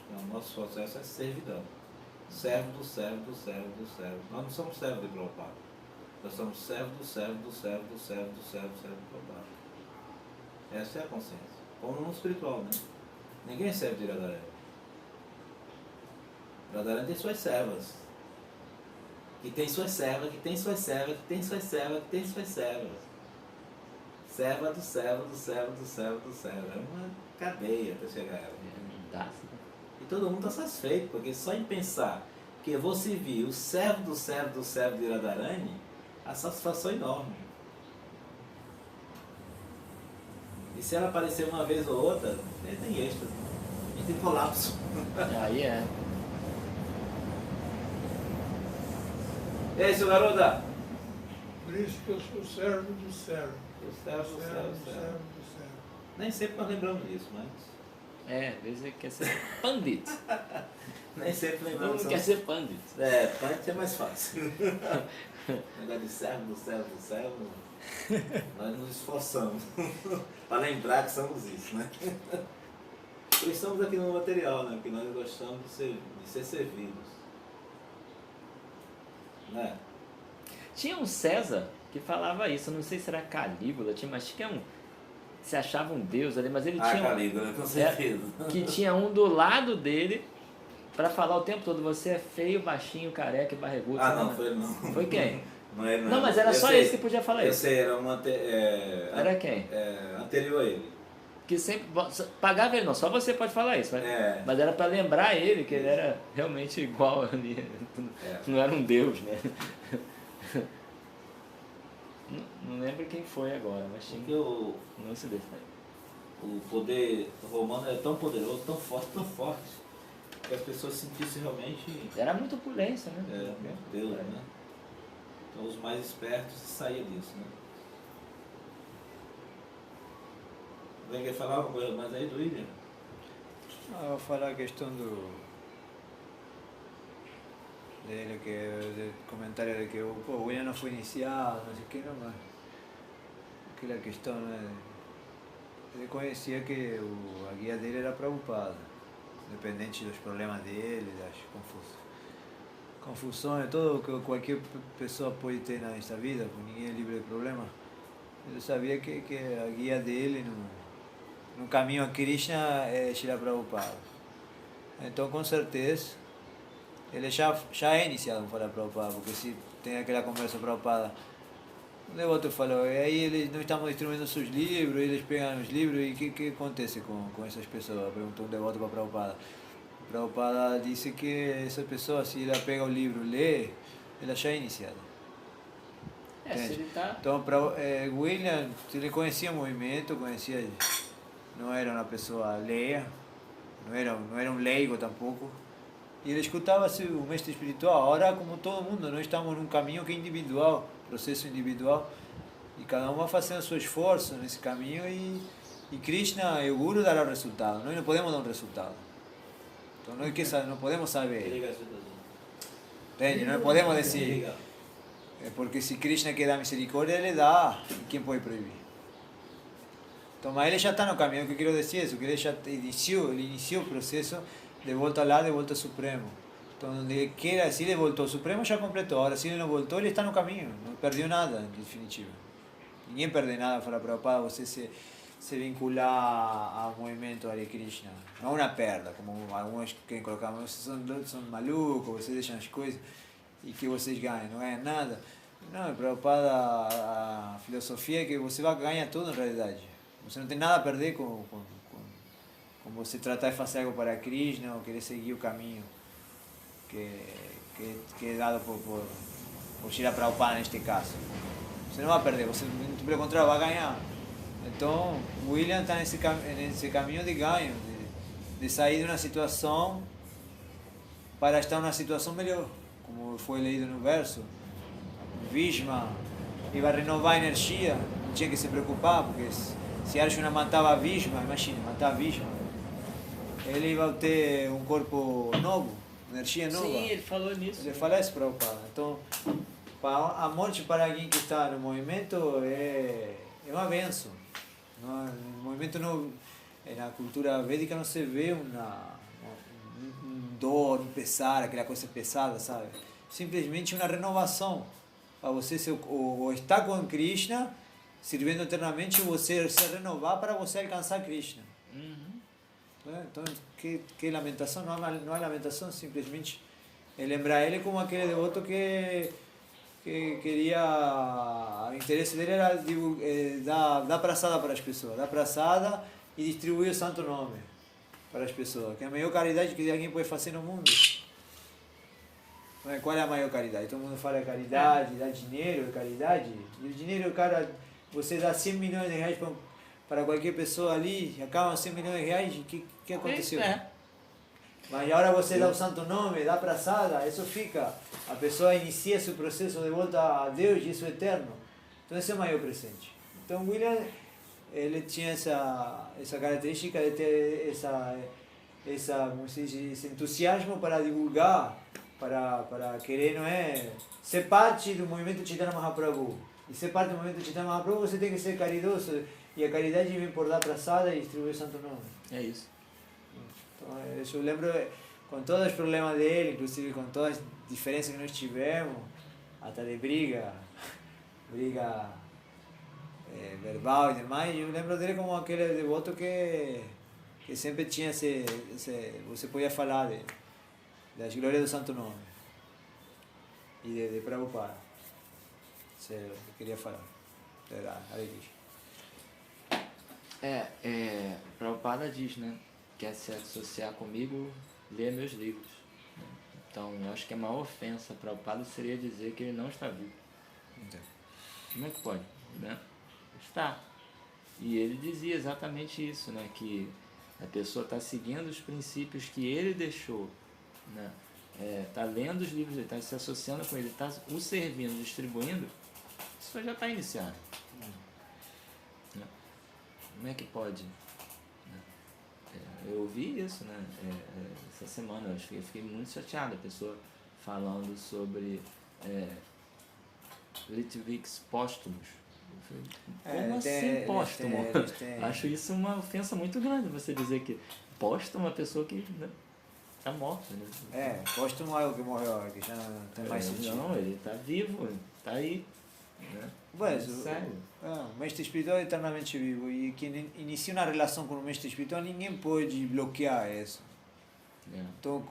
Então, o nosso processo é servidão. Servo do servo, do servo, do servo. Nós não somos servos de Prabhupada. Nós somos servo do servo, do servo, do servo, do servo, do servo de Prabhupada. Essa é a consciência. Como no mundo espiritual, né? Ninguém serve de Radharani. Radharani tem suas servas. Que tem suas servas, que tem suas servas, que tem suas servas, que tem suas servas. Serva do servo, do servo, do servo, do servo. É uma cadeia até chegar a ela. E todo mundo está satisfeito, porque só em pensar que eu vou servir o servo do servo do servo de Radharani, a satisfação é enorme. E se ela aparecer uma vez ou outra, tem êxtase. A gente tem colapso. Aí é. E aí, seu Garuda? Por isso que eu sou servo do servo. O servo do servo do servo. Nem sempre nós lembramos disso, mas... Às vezes ele quer ser pandit. Nem sempre Todo lembramos. mundo quer ser pandit. Pandit é mais fácil. Negócio de servo do servo do servo. Nós nos esforçamos para lembrar que somos isso, né? Por isso estamos aqui no material, né? Porque nós gostamos de ser servidos. Né? Tinha um César que falava isso, não sei se era Calígula, mas tinha um... Se achava um deus ali, mas ele tinha... Calígula, com certeza. Que tinha um do lado dele para falar o tempo todo, você é feio, baixinho, careca e barrigudo. Não, foi ele não. Foi quem? Não é não. Não, mas era só esse que podia falar eu isso. sei, era uma... Era quem? Anterior a ele. Que sempre... Pagava ele não, só você pode falar isso. Mas era para lembrar ele que ele era realmente igual ali. Não era um deus, né? Não lembro quem foi agora, mas tinha... Não se defende. O poder romano é tão poderoso, tão forte, que as pessoas sentissem realmente... Era muita opulência, né? Meu Deus, né? Então os mais espertos saíam disso, né? Alguém quer falar alguma coisa mais aí do William? Eu vou falar a questão dele, del comentario de que o William no fue iniciado, no sé qué, no, mas aquela questão, né? Ele conhecia que a guia dele era Prabhupada, independente dos problemas dele, das confusões, tudo que qualquer pessoa pode ter nesta vida, porque ninguém é livre de problemas. Ele sabia que a guia dele no caminho a Krishna é Srila Prabhupada. Então, com certeza, ele já é iniciado no Fala Prabhupada, porque se tem aquela conversa Prabhupada, o devoto falou, e aí eles não estão distribuindo seus livros, eles pegam os livros, e o que acontece com essas pessoas? Perguntou um devoto para Prabhupada. Prabhupada disse que essa pessoa, se ela pega o livro e lê, ela já é iniciada. Se ele tá... Então, William, ele conhecia o movimento, não era uma pessoa leia, não era um leigo tampouco, e ele escutava o mestre espiritual. Agora, como todo mundo, nós estamos num caminho que é individual, processo individual, e cada um vai fazendo seu esforço nesse caminho, e Krishna e o Guru dará o resultado. Nós não podemos dar um resultado. Então, nós não podemos saber. Entende? Não podemos dizer, porque se Krishna quer dar misericórdia, ele dá, e quem pode proibir? Então, mas ele já está no caminho. O que eu quero dizer é isso, que ele já iniciou o processo de volta lá, de volta ao Supremo. Então, onde ele quer, se ele voltou ao Supremo, já completou. Agora, se ele não voltou, ele está no caminho, não perdeu nada, em definitivo. Ninguém perde nada, fala Prabhupada, você se vincular ao movimento Hare Krishna. Não é uma perda, como alguns querem colocar, mas vocês são malucos, vocês deixam as coisas e que vocês ganham, não ganham nada. Não, Prabhupada, a filosofia é que você vai ganhar tudo na realidade. Você não tem nada a perder com você tratar de fazer algo para Krishna ou querer seguir o caminho que é dado por Srila Prabhupada neste caso. Você não vai perder, você pelo contrário vai ganhar. Então, William está nesse caminho de ganho, de sair de uma situação para estar numa situação melhor, como foi lido no verso. Bhishma iba a renovar a energia, não tinha que se preocupar, porque se Arjuna matava Bhishma, imagina, matava Bhishma, ele ia ter um corpo novo, energia nova. Sim, ele falou nisso. Ele fala isso para o Prabhupada. Então, a morte para alguém que está no movimento é uma benção. No movimento, na cultura védica, não se vê um dor, um pesar, aquela coisa pesada, sabe? Simplesmente uma renovação. Para você ou estar com Krishna, servindo eternamente, você se renovar para você alcançar Krishna. Então, que lamentação, não é lamentação, simplesmente é lembrar ele como aquele devoto que queria, o interesse dele era dar praçada para as pessoas, dar praçada e distribuir o santo nome para as pessoas, que é a maior caridade que alguém pode fazer no mundo. Qual é a maior caridade? Todo mundo fala caridade, dá dinheiro, caridade, e o dinheiro, cara, você dá 100 milhões de reais para qualquer pessoa ali, acabam 100 milhões de reais, o que aconteceu? Mas agora você dá o santo nome, dá praçada, isso fica. A pessoa inicia seu processo de volta a Deus e isso é eterno. Então esse é o maior presente. Então William, ele tinha essa característica de ter como se diz, esse entusiasmo para divulgar, para querer, não é, ser parte do movimento Chaitanya Mahaprabhu. E ser parte do movimento Chaitanya Mahaprabhu, você tem que ser caridoso. E a caridade vem por dar praçada e distribuir o santo nome. É isso. Então, eu lembro, com todos os problemas dele, inclusive com todas as diferenças que nós tivemos, até de briga verbal e demais, eu lembro dele como aquele devoto que sempre tinha você podia falar das glórias do santo nome e de Prabhupada. Eu queria falar. Era Hare Krishna. Prabhupada diz, né? Quer se associar comigo, lê meus livros. Então, eu acho que a maior ofensa para o Prabhupada seria dizer que ele não está vivo. Então. Como é que pode? Né? Está. E ele dizia exatamente isso, né? Que a pessoa está seguindo os princípios que ele deixou, né? Está lendo os livros dele, está se associando com ele, está o servindo, distribuindo, isso já está iniciado. Né? Como é que pode? Eu ouvi isso, né? Essa semana, eu fiquei muito chateado, a pessoa falando sobre Litviks póstumos. Como assim póstumo? Acho isso uma ofensa muito grande, você dizer que póstumo é uma pessoa que está morta. Né? Póstumo é algo que morreu, que já não tem mais sentido. Não, ele está vivo, está aí. Né? Mas, sério. o mestre espiritual é eternamente vivo e quem inicia uma relação com o mestre espiritual, ninguém pode bloquear isso. Então,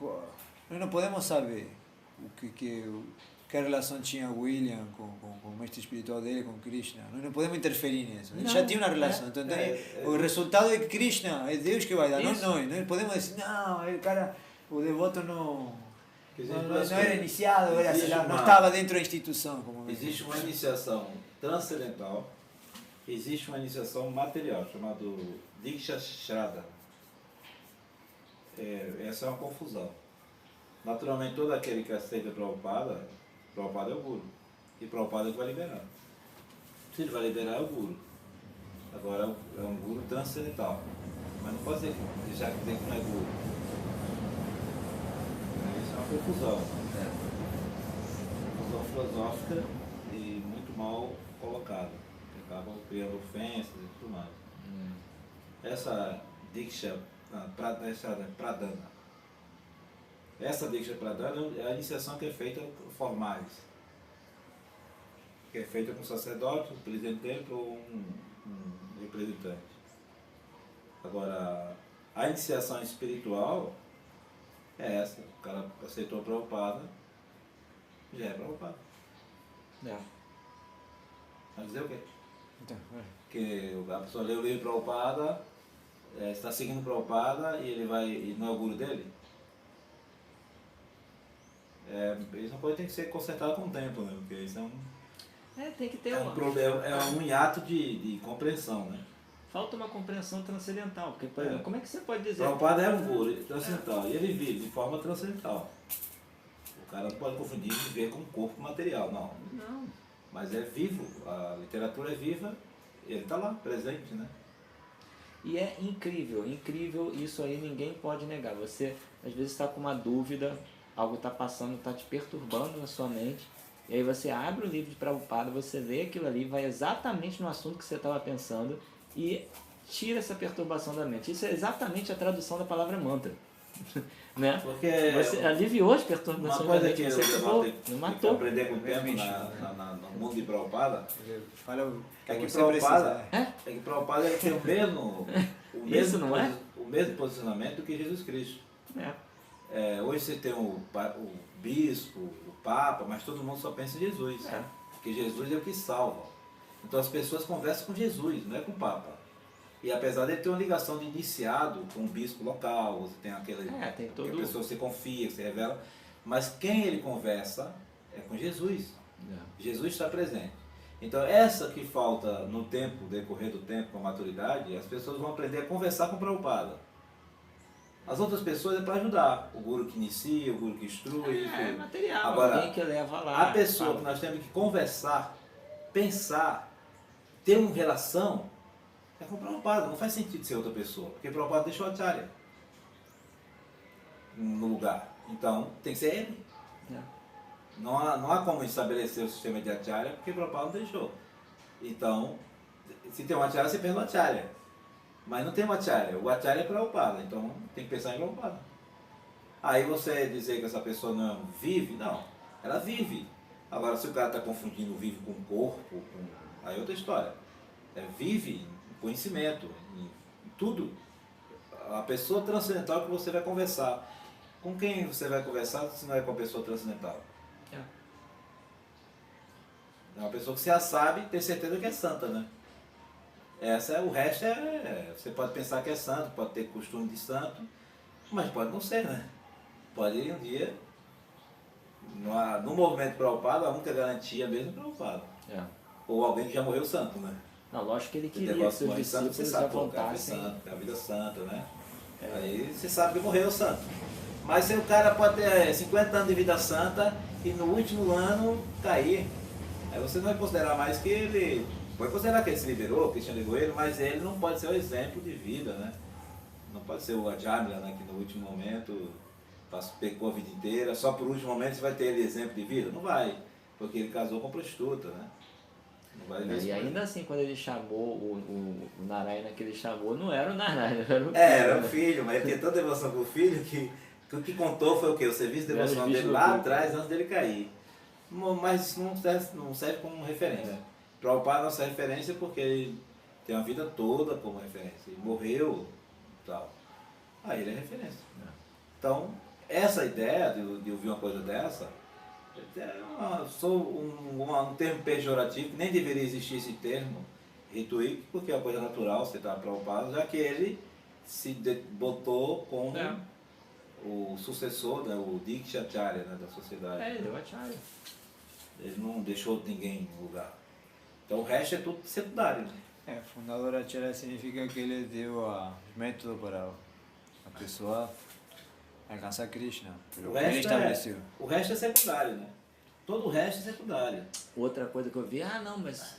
nós não podemos saber que relação tinha William com o mestre espiritual dele, com Krishna. Nós não podemos interferir nisso. Ele já tinha uma relação. Então, o resultado é Krishna, é Deus que vai dar, não nós. Nós podemos dizer, não, o devoto não era iniciado, era, sei lá, não estava dentro da instituição. Como existe uma iniciação transcendental, existe uma iniciação material, chamada Diksha Shraddha. Essa é uma confusão. Naturalmente, todo aquele que aceita Prabhupada é o Guru. E Prabhupada é que vai liberar. Se ele vai liberar, é o Guru. Agora é um Guru transcendental. Mas não pode deixar de dizer que não é Guru. Isso é uma confusão. Confusão filosófica e muito mal colocada. Que acabam criando ofensas e tudo mais. Essa Diksha Pradana. Essa Diksha Pradana é a iniciação que é feita formais. Que é feita com um sacerdote, um presidente ou um representante. Agora, a iniciação espiritual é essa. O cara aceitou a Prabhupada, já é Prabhupada. Vai dizer o quê? Então, Que a pessoa lê o livro Prabhupada, está seguindo Prabhupada e não é o guru dele? Isso é uma coisa que tem que ser consertada com o tempo, né? Porque isso tem que ter um hiato de compreensão, né? Falta uma compreensão transcendental, porque, por exemplo, como é que você pode dizer... Prabhupada é um guru transcendental, e ele vive de forma transcendental. O cara não pode confundir viver com o corpo material, não. Mas é vivo, a literatura é viva, ele está lá, presente, né? E é incrível, isso aí ninguém pode negar. Você, às vezes, está com uma dúvida, algo está passando, está te perturbando na sua mente, e aí você abre o livro de Prabhupada, você lê aquilo ali, vai exatamente no assunto que você estava pensando e tira essa perturbação da mente. Isso é exatamente a tradução da palavra mantra. Né? Porque você aliviou as perturbações uma coisa da mente, que você não matou. aprender com o tempo no mundo de Prabhupada fala é que você Prabhupada precisa. Ele tem Isso não é? o mesmo posicionamento que Jesus Cristo. Hoje você tem o bispo, o papa, mas todo mundo só pensa em Jesus. Porque Jesus é o que salva. Então as pessoas conversam com Jesus, não é com o papa. E apesar dele ter uma ligação de iniciado com o bispo local, você tem aquele tem todo... que a pessoa se confia, se revela, mas quem ele conversa é com Jesus. Jesus está presente. Então essa que falta no tempo, decorrer do tempo, com a maturidade, as pessoas vão aprender a conversar com o Prabhupada. As outras pessoas é para ajudar, o guru que inicia, o guru que instrui. É material, agora, alguém que leva lá. a pessoa que nós temos que conversar, pensar, ter uma relação, é com o Prabhupada. Não faz sentido ser outra pessoa, porque o Prabhupada deixou a Acharya no lugar. Então, tem que ser ele. Não há como estabelecer o sistema de Acharya, porque o Prabhupada não deixou. Então, se tem um Acharya, você pensa no Acharya. Mas não tem um Acharya. O Acharya é Prabhupada, então tem que pensar em Prabhupada. Aí você dizer que essa pessoa não vive, não. Ela vive. Agora, se o cara está confundindo vive com corpo, aí é outra história. Vive em conhecimento, em tudo. A pessoa transcendental que você vai conversar. Com quem você vai conversar se não é com a pessoa transcendental? É uma pessoa que você já sabe, tem certeza que é santa, né? O resto você pode pensar que é santo, pode ter costume de santo, mas pode não ser, né? Pode ir um dia, no movimento Prabhupada, a única garantia mesmo é Prabhupada. Ou alguém que já morreu santo, né? Não, lógico que ele O queria que negócio seus morrer santo, discípulos você sabe, pô, o cara foi apontassem. santo, a vida santa, né? Aí você sabe que morreu santo. Mas se o cara pode ter 50 anos de vida santa e no último ano cair, aí você não vai considerar mais que ele... Pode considerar que ele se liberou, que tinha ligado ele, mas ele não pode ser o exemplo de vida, né? Não pode ser o Ajamila, né? Que no último momento pecou a vida inteira, só por último momento você vai ter ele exemplo de vida? Não vai, porque ele casou com prostituta, né? Não vai ver E ainda assim, quando ele chamou o Narayana que ele chamou, não era o Narayana, era o filho. Era o filho, mas ele tinha tanta devoção com o filho que o que contou foi o quê? O serviço de devoção dele lá atrás, antes dele cair. Mas não serve como referência. Prabhupada é nossa referência porque ele tem a vida toda como referência. Ele morreu e tal. Aí ele é referência. Então, essa ideia de ouvir uma coisa dessa, um termo pejorativo, que nem deveria existir esse termo, rituíco, porque é uma coisa natural citar Prabhupada, já que ele botou como o sucessor, né, o Dikshacharya, né, da sociedade. Ele é o Acharya. Ele não deixou ninguém no lugar. Então o resto é tudo secundário. Né? Fundador Acharya significa que ele deu o método para a pessoa alcançar Krishna. O resto é secundário, né? Todo o resto é secundário. Outra coisa que eu vi, mas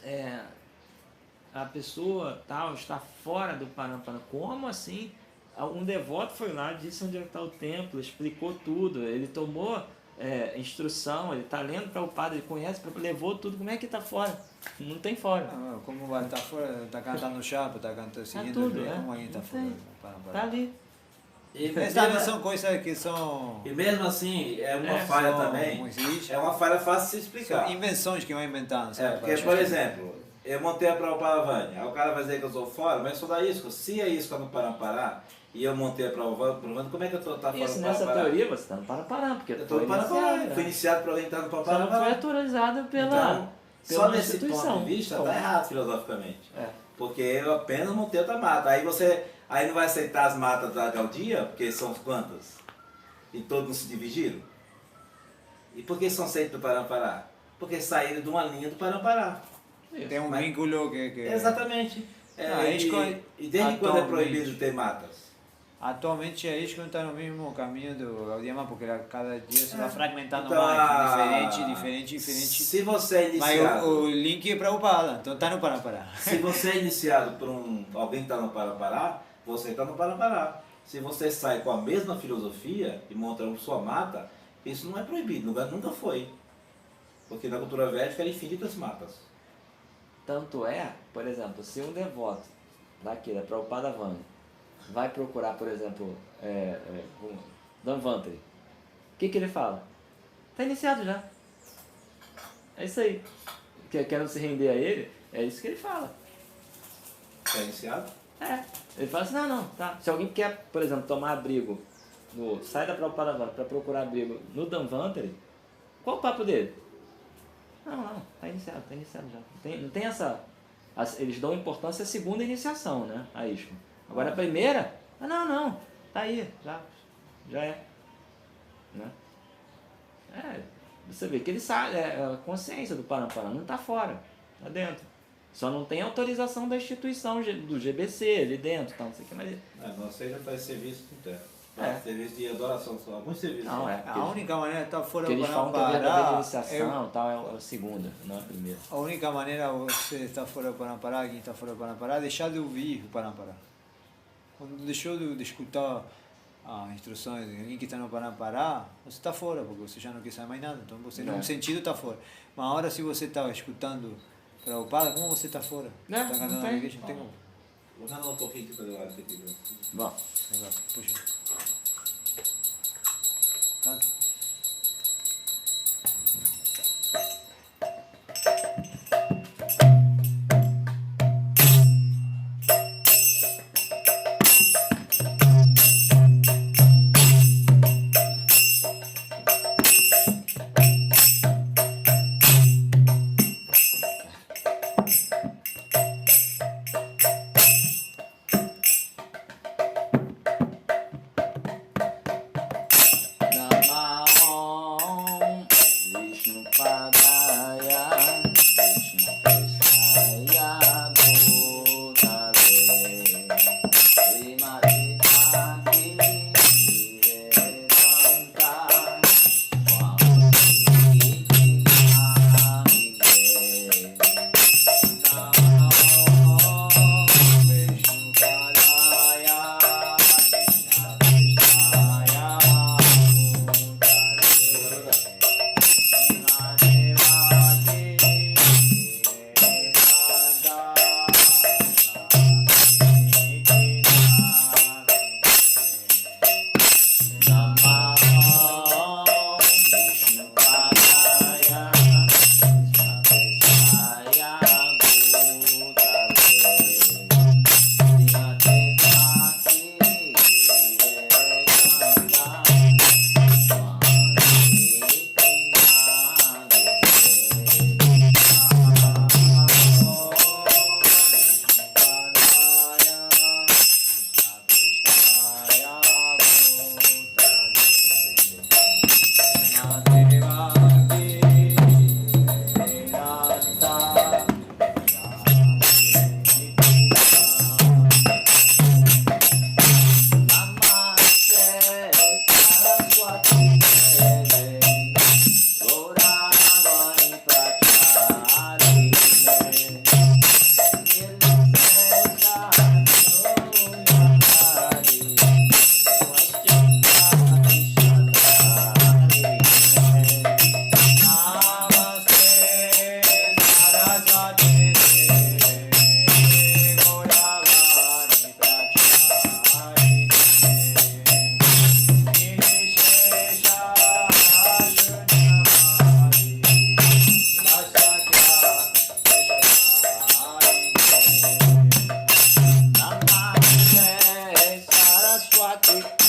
a pessoa tal está fora do Parampara. Como assim? Um devoto foi lá, disse onde está o templo, explicou tudo, ele tomou instrução, ele está lendo para o padre, ele conhece, levou tudo, como é que está fora? Não tem fora. Como vai estar fora? Está cantando chapa, está cantando seguindo tudo, como aí está fora? Está ali. Essas são coisas que são... E mesmo assim, é uma falha também. É uma falha fácil de se explicar. São invenções que vão inventando. Sabe? Porque, por exemplo, eu montei a Prabhupada Vânia, aí o cara vai dizer que eu sou fora, mas eu sou da Isco. Se a Isco no Parapará e eu montei a Prabhupada Vânia, como é que eu estou fora do Isso, Parapará? nessa teoria você está no Parapará, porque eu estou no Parapará. Fui iniciado por alguém que está no Parapará. Só não foi autorizado pela só nesse ponto de vista está errado filosoficamente. Porque eu apenas montei outra mata. Aí não vai aceitar as matas da Gaudia, porque são quantas? E todos não se dividiram? E por que são aceitos do Parapará? Porque saíram de uma linha do Parapará. Tem um vínculo que... Exatamente. E desde quando é proibido ter matas? Atualmente a ISKCON está no mesmo caminho do Gaudiya, porque cada dia se vai fragmentando mais, diferente. Se você é iniciado... Mas o link é Prabhupada, então está no Parapará. Se você é iniciado por alguém que está no Parapará, você está no Parapará. Se você sai com a mesma filosofia e monta a sua mata, isso não é proibido, nunca foi. Porque na cultura védica eram infinitas matas. Tanto por exemplo, se um devoto daquele, da Prabhupada Vânia, vai procurar, por exemplo, Dhanvantari, o que ele fala? Está iniciado já. É isso aí. Querendo se render a ele, é isso que ele fala. Está iniciado? Ele fala assim, não, tá. Se alguém quer, por exemplo, tomar abrigo, sai da Prabhupada Vânia para procurar abrigo no Dhanvantari, qual o papo dele? Não, está iniciado já. Não tem essa... Eles dão importância à segunda iniciação, né? A ISKCON. Agora a primeira, não, tá aí, já é. Né? Você vê que ele sabe, a consciência do Parampara não está fora, está dentro. Só não tem autorização da instituição do GBC ali dentro, tá, não sei o que mais. Você já faz serviço interno. Serviço de adoração só, alguns serviços. Não, a única maneira de estar fora do eles falam que a verdadeira iniciação tal, é a segunda, não a primeira. A única maneira de você estar fora do Parampara, quem está fora do Parampara, é deixar de ouvir o Parampara. Quando deixou de escutar as instruções de alguém que está no Parampara, você está fora, porque você já não quer saber mais nada. Então você, num sentido, está fora. Mas agora, se você está escutando Prabhupada, como você está fora? Não, está cantando não não tem como. Vou cantar um pouquinho aqui para o lado aqui. Bom, Legal, puxa. Canta.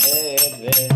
é.